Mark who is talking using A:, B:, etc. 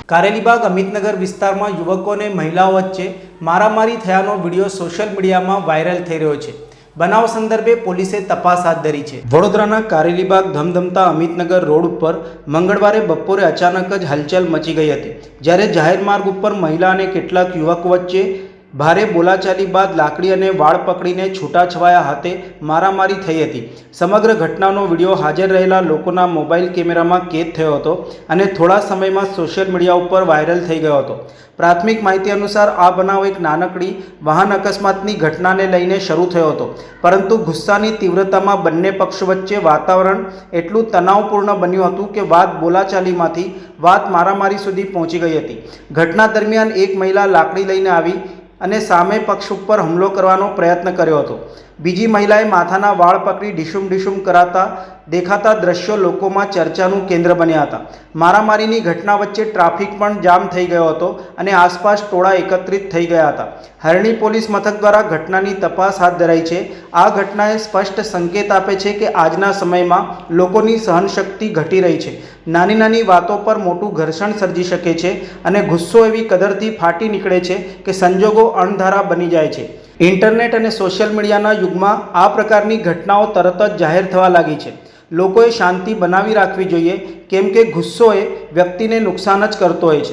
A: કારેલીબાગ અમિતનગર વિસ્તારમાં યુવકોને મહિલાઓ વચ્ચે મારામારી થયાનો વિડીયો સોશિયલ મીડિયામાં વાયરલ થઈ રહ્યો છે। બનાવ સંદર્ભે પોલીસે તપાસ હાથ ધરી છે। વડોદરાના કારેલીબાગ ધમધમતા અમિતનગર રોડ ઉપર મંગળવારે બપોરે અચાનક જ હલચલ મચી ગઈ હતી, જ્યારે જાહેર માર્ગ ઉપર મહિલા અને કેટલાક યુવકો વચ્ચે ભારે બોલાચાલી બાદ લાકડી અને વાળ પકડીને છૂટાછવાયા હાથે મારામારી થઈ હતી। સમગ્ર ઘટનાનો વિડીયો હાજર રહેલા લોકોના મોબાઈલ કેમેરામાં કેદ થયો હતો અને થોડા સમયમાં સોશિયલ મીડિયા ઉપર વાયરલ થઈ ગયો હતો। પ્રાથમિક માહિતી અનુસાર આ બનાવ એક નાનકડી વાહન અકસ્માતની ઘટનાને લઈને શરૂ થયો હતો, પરંતુ ગુસ્સાની તીવ્રતામાં બંને પક્ષો વચ્ચે વાતાવરણ એટલું તણાવપૂર્ણ બન્યું હતું કે વાત બોલાચાલીમાંથી વાત મારામારી સુધી પહોંચી ગઈ હતી। ઘટના દરમિયાન એક મહિલા લાકડી લઈને આવી અને સામે પક્ષ ઉપર હુમલો કરવાનો પ્રયત્ન કર્યો હતો। બીજી મહિલાએ માથાના વાળ પકડી ડીશુમ કરાતા દેખાતા દ્રશ્યો લોકોમાં ચર્ચાનું કેન્દ્ર બન્યા હતા। મારામારીની ઘટના વચ્ચે ટ્રાફિક પણ જામ થઈ ગયો હતો અને આસપાસ ટોળા એકત્રિત થઈ ગયા હતા। હરણી પોલીસ મથક દ્વારા ઘટનાની તપાસ હાથ ધરાઈ છે। આ ઘટનાએ સ્પષ્ટ સંકેત આપે છે કે આજના સમયમાં લોકોની સહનશક્તિ ઘટી રહી છે। નાની નાની વાતો પર મોટું ઘર્ષણ સર્જી શકે છે અને ગુસ્સો એવી કદરથી ફાટી નીકળે છે કે સંજોગો અણધારા બની જાય છે। ઇન્ટરનેટ અને સોશિયલ મીડિયાના યુગમાં આ પ્રકારની ઘટનાઓ તરત જ જાહેર થવા લાગી છે। લોકોએ શાંતિ બનાવી રાખવી જોઈએ, કેમ કે ગુસ્સો એ વ્યક્તિને નુકસાન જ કરતો હોય છે।